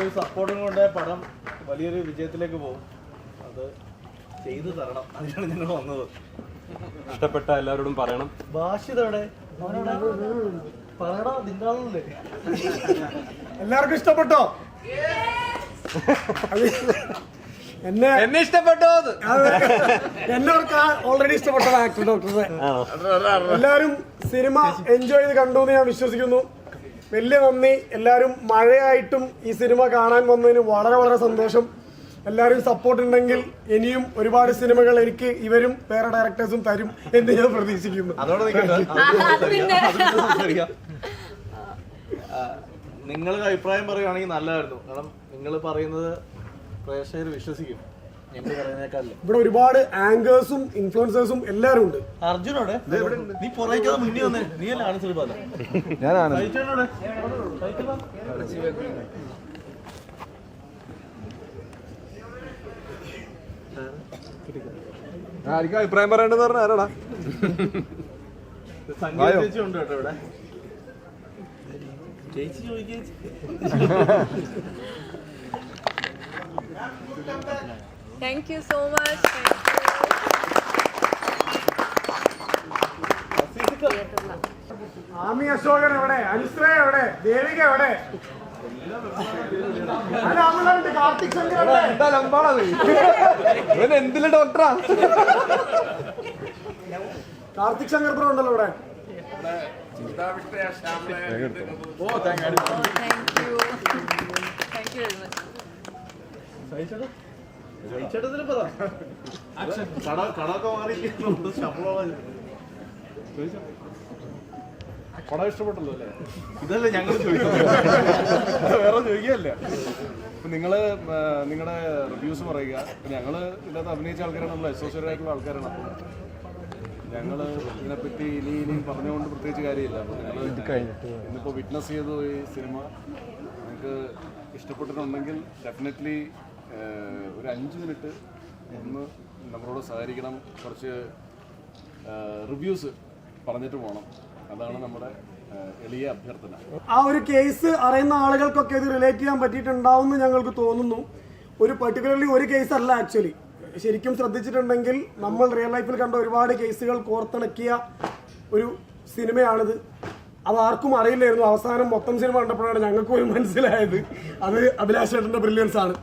ഈ സപ്പോർട്ടും കൊണ്ട് പടം വലിയൊരു വിജയത്തിലേക്ക് പോകും. അത് ചെയ്തു തരണം, അതിനാണ് ഞങ്ങൾ വന്നത്. ഇഷ്ടപ്പെട്ട എല്ലാവരോടും പറയണം. ഭാഷിതോടെ പറയണോ, നിങ്ങളല്ലേ എല്ലാവർക്കും ഇഷ്ടപ്പെട്ടോ? എന്നെ ഇഷ്ടപ്പെട്ടോ? എല്ലാവർക്കും ഓൾറെഡി ഇഷ്ടപ്പെട്ട ആക്ടർ ഡോക്ടറെ. എല്ലാവരും സിനിമ എൻജോയ് ചെയ്ത് കണ്ടു എന്ന് ഞാൻ വിശ്വസിക്കുന്നു. വലിയ നന്ദി. എല്ലാവരും മഴയായിട്ടും ഈ സിനിമ കാണാൻ വന്നതിന് വളരെ വളരെ സന്തോഷം. എല്ലാവരും സപ്പോർട്ട് ഉണ്ടെങ്കിൽ ഇനിയും ഒരുപാട് സിനിമകൾ എനിക്ക് ഇവരും വേറെ ഡയറക്ടേഴ്സും തരും എന്ന് ഞാൻ പ്രതീക്ഷിക്കുന്നു. നിങ്ങളുടെ അഭിപ്രായം പറയുകയാണെങ്കിൽ നല്ലതായിരുന്നു. കാരണം നിങ്ങൾ പറയുന്നത് പ്രേക്ഷകർ വിശ്വസിക്കും, ഞങ്ങൾ പറയുന്നേക്കാളല്ലേ. ഇവിടെ ഒരുപാട് ആങ്കേഴ്സും ഇൻഫ്ലുവൻസേഴ്സും എല്ലാവരും ഉണ്ട്. അർജുനോടെ നീ പുറകെ മുന്നിൽ വന്നേ, നീ അല്ല ആണ് ശ്രീപാല. ആർക്കും അഭിപ്രായം പറയേണ്ടത് പറഞ്ഞ ആരാടാ? സംഗീത ചേച്ചി ഉണ്ട് കേട്ടോ ഇവിടെ. ചേച്ചി ചോദിക്കേ. Thank you so much. Ami Ashokan എവിടെ? അനുശ്രയ എവിടെ? ദേവിക എവിടെ? കാർത്തിക് ശങ്കർ എന്തിലെ ഡോക്ടറാ? കാർത്തിക് ശങ്കർ ബ്രോ ഉണ്ടല്ലോ ഇവിടെ. Thank you very much. കടമൊക്കെ മാറി ശമ്പളം പടം ഇഷ്ടപ്പെട്ടല്ലോ അല്ലേ? ഇതല്ലേ ഞങ്ങൾ ചോദിച്ചത്, വേറെ ചോദിക്കുകയല്ല. ഇപ്പം നിങ്ങള് നിങ്ങളുടെ റിവ്യൂസ് പറയുക. ഇപ്പം ഞങ്ങള് ഇതിനകത്ത് അഭിനയിച്ച ആൾക്കാരാണ്, നമ്മൾ അസോസിയേറ്റഡ് ആയിട്ടുള്ള ആൾക്കാരാണ്. അപ്പം ഞങ്ങൾ ഇതിനെപ്പറ്റി ഇനിയും പറഞ്ഞുകൊണ്ട് പ്രത്യേകിച്ച് കാര്യമില്ല. അപ്പം ഞങ്ങൾ ഇന്നിപ്പോൾ വിറ്റ്നസ് ചെയ്തു ഈ സിനിമ. നിങ്ങൾക്ക് ഇഷ്ടപ്പെട്ടിട്ടുണ്ടെങ്കിൽ ഡെഫിനറ്റ്ലി ഒരു 5 മിനിറ്റ് ഒന്ന് നമ്മളോട് സഹകരിക്കണം. കുറച്ച് റിവ്യൂസ് പറഞ്ഞിട്ട് പോകണം. അതാണ് നമ്മുടെ എളിയ അഭ്യർത്ഥന. ആ ഒരു കേസ് അറിയുന്ന ആളുകൾക്കൊക്കെ ഇത് റിലേറ്റ് ചെയ്യാൻ പറ്റിയിട്ടുണ്ടാവും എന്ന് ഞങ്ങൾക്ക് തോന്നുന്നു. ഒരു പർട്ടിക്കുലർലി ഒരു കേസ് അല്ല, ആക്ച്വലി ശരിക്കും ശ്രദ്ധിച്ചിട്ടുണ്ടെങ്കിൽ നമ്മൾ റിയൽ ലൈഫിൽ കണ്ട ഒരുപാട് കേസുകൾ കോർത്തിണക്കിയ ഒരു സിനിമയാണിത്. അത് ആർക്കും അറിയില്ലായിരുന്നു. അവസാനം മൊത്തം സിനിമ കണ്ടപ്പോഴാണ് ഞങ്ങൾക്ക് പോലും മനസ്സിലായത് അത് അഭിലാഷ് ചേട്ടന്റെ ബ്രില്യൻസ് ആണ്.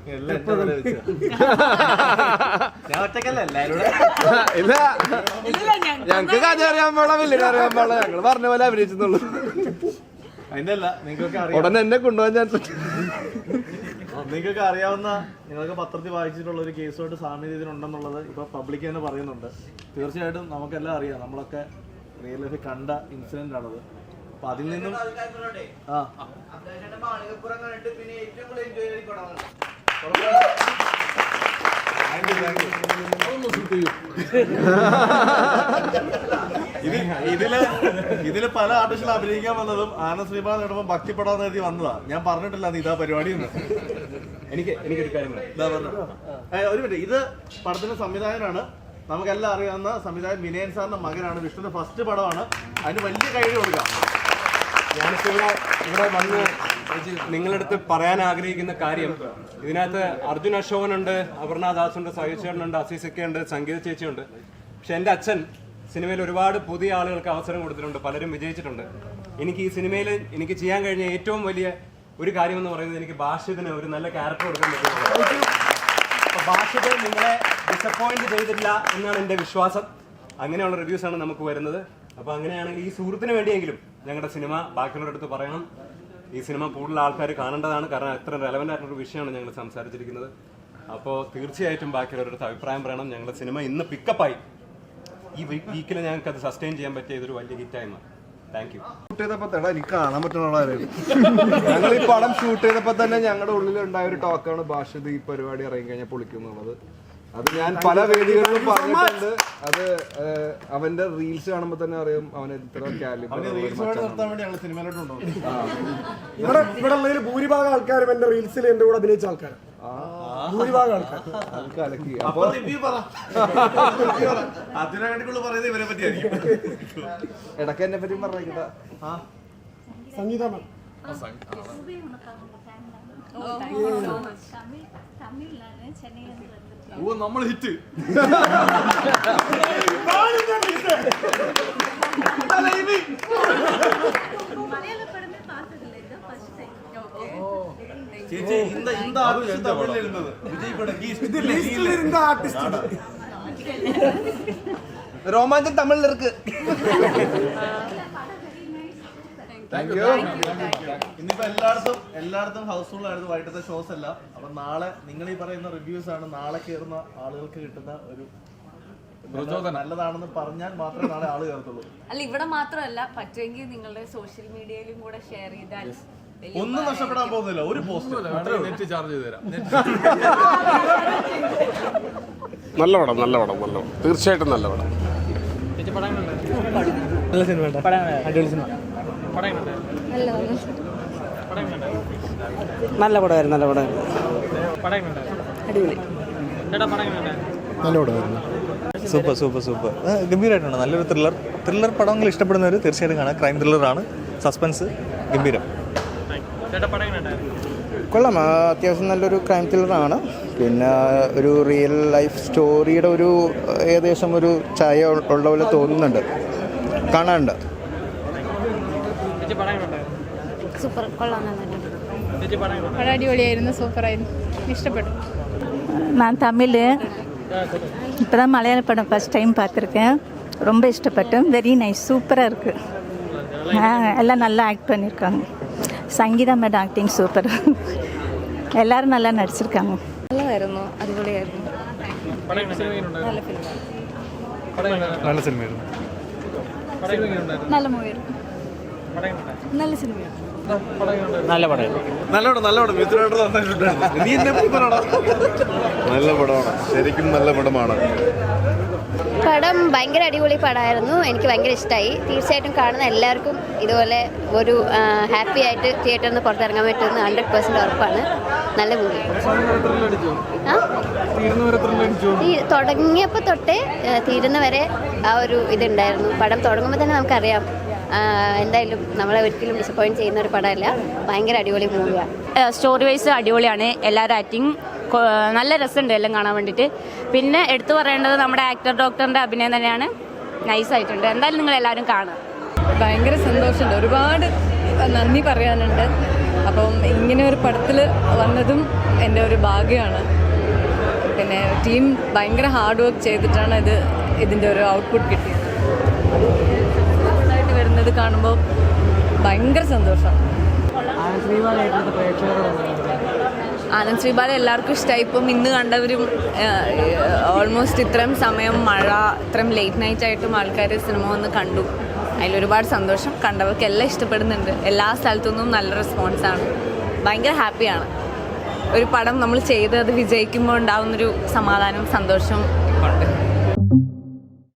ഞങ്ങൾക്ക് കഥ അറിയാൻ പാടില്ല, വില്ലിനെ അറിയാൻ പാടില്ല. ഞങ്ങൾ പറഞ്ഞ പോലെ അഭിനയിച്ചെന്നുള്ളൂ. അതിന്റെ അല്ല, നിങ്ങൾക്ക് ഉടനെ എന്നെ കൊണ്ടുപോകാൻ ചാൻസ്. നിങ്ങൾക്ക് അറിയാവുന്ന, നിങ്ങൾക്ക് പത്രത്തിൽ വായിച്ചിട്ടുള്ള ഒരു കേസുമായിട്ട് സാമ്യതയുണ്ടെന്നുള്ളത് ഇപ്പൊ പബ്ലിക് തന്നെ പറയുന്നുണ്ട്. തീർച്ചയായിട്ടും നമുക്കെല്ലാം അറിയാം, നമ്മളൊക്കെ റിയൽ ലൈഫിൽ കണ്ട ഇൻസിഡന്റ് ആണത്. അപ്പൊ അതിൽ നിന്നും ഇതില് പല ആർട്ടിസ്റ്റുകൾ അഭിനയിക്കാൻ വന്നതും ആനന്ദ് ശ്രീപാൽ നേടുമ്പോൾ ഭക്തിപ്പെടാൻ നേരത്തി വന്നതാ. ഞാൻ പറഞ്ഞിട്ടില്ല ഇതാ പരിപാടി എന്ന്. എനിക്കൊരു കാര്യം ഒരു മിനിറ്റ്. ഇത് പടത്തിന്റെ സംവിധായകനാണ്, നമുക്കെല്ലാം അറിയാവുന്ന സംവിധായകൻ വിനയൻ സാറിന്റെ മകനാണ്. വിഷ്ണുവിന്റെ ഫസ്റ്റ് പടമാണ്. അതിന് വലിയ കൈയ്യടി കൊടുക്കാം. ഞാനിപ്പോ ഇവിടെ വന്ന് നിങ്ങളുടെ അടുത്ത് പറയാൻ ആഗ്രഹിക്കുന്ന കാര്യം, ഇതിനകത്ത് അർജുൻ അശോകനുണ്ട്, അപർണ ദാസുണ്ട്, സഹിച്ചേട്ടനുണ്ട്, അസീസൊക്കെയുണ്ട്, സംഗീത ചേച്ചിയുണ്ട്. പക്ഷെ എൻ്റെ അച്ഛൻ സിനിമയിൽ ഒരുപാട് പുതിയ ആളുകൾക്ക് അവസരം കൊടുത്തിട്ടുണ്ട്, പലരും വിജയിച്ചിട്ടുണ്ട്. എനിക്ക് ഈ സിനിമയിൽ എനിക്ക് ചെയ്യാൻ കഴിഞ്ഞ ഏറ്റവും വലിയ ഒരു കാര്യം എന്ന് പറയുന്നത്, എനിക്ക് ഭാഷിതന് ഒരു നല്ല ക്യാരക്ടർ കൊടുക്കാൻ പറ്റും. അപ്പോൾ ഭാഷിത് നിങ്ങളെ ഡിസപ്പോയിന്റ് ചെയ്തില്ല എന്നാണ് എൻ്റെ വിശ്വാസം. അങ്ങനെയുള്ള റിവ്യൂസാണ് നമുക്ക് വരുന്നത്. അപ്പോൾ അങ്ങനെയാണെങ്കിൽ ഈ സുഹൃത്തിന് വേണ്ടിയെങ്കിലും ഞങ്ങളുടെ സിനിമ ബാക്കിയുള്ളവരുടെ അടുത്ത് പറയണം. ഈ സിനിമ കൂടുതൽ ആൾക്കാർ കാണേണ്ടതാണ്, കാരണം അത്ര റെലവൻ്റ് ആയിട്ടുള്ള വിഷയമാണ് ഞങ്ങൾ സംസാരിച്ചിരിക്കുന്നത്. അപ്പോൾ തീർച്ചയായിട്ടും ബാക്കിയുള്ളവരുടെ അടുത്ത് അഭിപ്രായം പറയണം. ഞങ്ങളുടെ സിനിമ ഇന്ന് പിക്കപ്പായി. ഈ വീക്കിൽ ഞങ്ങൾക്ക് അത് സസ്റ്റെയിൻ ചെയ്യാൻ പറ്റിയ ഇതൊരു വലിയ ഹിറ്റായി മാറി. Thank you. ഷൂട്ട് ചെയ്തപ്പോ എനിക്ക് കാണാൻ പറ്റുന്ന ഞങ്ങൾ ഈ പടം ഷൂട്ട് ചെയ്തപ്പോ തന്നെ ഞങ്ങളുടെ ഉള്ളിൽ ഉണ്ടായ ഒരു ടോക്കാണ് ഭാഷിത് ഈ പരിപാടി ഇറങ്ങി കഴിഞ്ഞാൽ പൊളിക്കുന്നുള്ളത്. അത് ഞാൻ പല വേദികളിലും പറഞ്ഞിട്ടുണ്ട്. അത് അവന്റെ റീൽസ് കാണുമ്പോ തന്നെ അറിയാം അവൻ എത്ര ഇവിടെ ഉള്ളതിൽ ഭൂരിഭാഗം ആൾക്കാരും എന്റെ റീൽസിൽ എന്റെ കൂടെ അഭിനയിച്ച ആൾക്കാർ. ഭൂരിഭാഗം ആൾക്കാർ ഇടയ്ക്ക് എന്നെ പറ്റി പറഞ്ഞ സംഗീത ഓ നമ്മൾ ഹിറ്റ് ചേച്ചി இந்த ஆர்டிஸ்ட் தமிழ்ல இருந்தது விஜய் படம் இது லிஸ்ட்ல இருந்த ஆர்டிஸ்ட் ரோமாஞ்சம் தமிழ்ல இருக்கு. ഇന്നിപ്പോ എല്ലായിടത്തും ഹൗസ്ഫുൾ ആയിരുന്നു വൈകിട്ടത്തെ ഷോസ് എല്ലാം. അപ്പൊ നാളെ നിങ്ങൾ ഈ പറയുന്ന റിവ്യൂസ് ആണ് നാളെ കയറുന്ന ആളുകൾക്ക് കിട്ടുന്ന ഒരു നല്ലതാണെന്ന് പറഞ്ഞാൽ മാത്രമേ നാളെ ആള് കയറത്തുള്ളൂ. അല്ല ഇവിടെ മാത്രമല്ല, പറ്റുമെങ്കിൽ നിങ്ങളുടെ സോഷ്യൽ മീഡിയയിലും കൂടെ ഷെയർ ചെയ്താൽ ഒന്നും നഷ്ടപ്പെടാൻ പോകുന്നില്ല. ഒരു പോസ്റ്റ് നെറ്റ് ചാർജ് ചെയ്ത് തരാം. നല്ല പടം തീർച്ചയായിട്ടും നല്ല പടം. നല്ല പടമായിരുന്നു സൂപ്പർ ഗംഭീരമായിട്ടുണ്ട്. നല്ലൊരു ത്രില്ലർ പടങ്ങൾ ഇഷ്ടപ്പെടുന്നവർ തീർച്ചയായിട്ടും കാണാം. ക്രൈം ത്രില്ലറാണ്, സസ്പെൻസ് ഗംഭീരം. കൊള്ളാം, അത്യാവശ്യം നല്ലൊരു ക്രൈം ത്രില്ലറാണ്. പിന്നെ ഒരു റിയൽ ലൈഫ് സ്റ്റോറിയുടെ ഒരു ഏകദേശം ഒരു ചായ ഉള്ള പോലെ തോന്നുന്നുണ്ട്, കാണാനുണ്ട്. സൂപ്പർ, കൊള്ളാം, അടിപൊളിയായിരുന്നു, സൂപ്പറായിരുന്നു, ഇഷ്ടപ്പെട്ടു. நான் தமிழ், இப்போ தான் மலையாள படம் ஃபஸ்ட் டைம் பார்த்துருக்கேன். ரொம்ப இஷ்டப்பட்டேன். வெரி நைஸ், சூப்பராக இருக்குது. எல்லாம் நல்லா ஆக்ட் பண்ணியிருக்காங்க. സംഗീത മേഡം ആക്ടിങ് സൂപ്പർ. എല്ലാവരും നല്ല നടിച്ചിരിക്കാங்க. നല്ലതായിരുന്നു, അടിപൊളിയായിരുന്നു. നല്ല സിനിമയായിരുന്നു. നല്ല മൂവിയായിരുന്നു, നല്ല സിനിമയായിരുന്നു. നല്ല പടമായിരുന്നു. നല്ല പടമാണ്, ശരിക്കും നല്ല പടമാണ്. പടം ഭയങ്കര അടിപൊളി പടമായിരുന്നു. എനിക്ക് ഭയങ്കര ഇഷ്ടമായി. തീർച്ചയായിട്ടും കാണുന്ന എല്ലാവർക്കും ഇതുപോലെ ഒരു ഹാപ്പി ആയിട്ട് തിയേറ്ററിൽ നിന്ന് പുറത്തിറങ്ങാൻ പറ്റുമെന്ന് 100% ഉറപ്പാണ്. നല്ല മൂവി. തുടങ്ങിയപ്പോൾ തൊട്ടേ തീരുന്ന വരെ ആ ഒരു ഇതുണ്ടായിരുന്നു. പടം തുടങ്ങുമ്പോൾ തന്നെ നമുക്കറിയാം എന്തായാലും നമ്മളെ ഒരിക്കലും ഡിസപ്പോയിൻറ്റ് ചെയ്യുന്ന ഒരു പടമല്ല. ഭയങ്കര അടിപൊളി മൂവിയാണ്. സ്റ്റോറി വൈസ് അടിപൊളിയാണ്. എല്ലാവരും ആക്ടിങ് നല്ല രസമുണ്ട് എല്ലാം കാണാൻ വേണ്ടിയിട്ട്. പിന്നെ എടുത്തു പറയേണ്ടത് നമ്മുടെ ആക്ടർ ഡോക്ടറിൻ്റെ അഭിനയം തന്നെയാണ്. നൈസായിട്ടുണ്ട്. എന്തായാലും നിങ്ങൾ എല്ലാവരും കാണുക. ഭയങ്കര സന്തോഷമുണ്ട്, ഒരുപാട് നന്ദി പറയാനുണ്ട്. അപ്പം ഇങ്ങനെ ഒരു പടത്തിൽ വന്നതും എൻ്റെ ഒരു ഭാഗ്യമാണ്. പിന്നെ ടീം ഭയങ്കര ഹാർഡ് വർക്ക് ചെയ്തിട്ടാണ് ഇതിൻ്റെ ഒരു ഔട്ട്പുട്ട് കിട്ടിയത്. നന്നായിട്ട് വരുന്നത് കാണുമ്പോൾ ഭയങ്കര സന്തോഷം. ആനന്ദ് ശ്രീബാല എല്ലാവർക്കും ഇഷ്ടമായി. ഇപ്പം ഇന്ന് കണ്ടവരും ഓൾമോസ്റ്റ് ഇത്രയും സമയം മഴ, ഇത്രയും ലേറ്റ് നൈറ്റ് ആയിട്ടും ആൾക്കാർ സിനിമ വന്ന് കണ്ടു. അതിലൊരുപാട് സന്തോഷം. കണ്ടവർക്ക് എല്ലാം ഇഷ്ടപ്പെടുന്നുണ്ട്. എല്ലാ സ്ഥലത്തു നിന്നും നല്ല റെസ്പോൺസാണ്. ഭയങ്കര ഹാപ്പിയാണ്. ഒരു പടം നമ്മൾ ചെയ്ത് അത് വിജയിക്കുമ്പോൾ ഉണ്ടാകുന്നൊരു സമാധാനവും സന്തോഷവും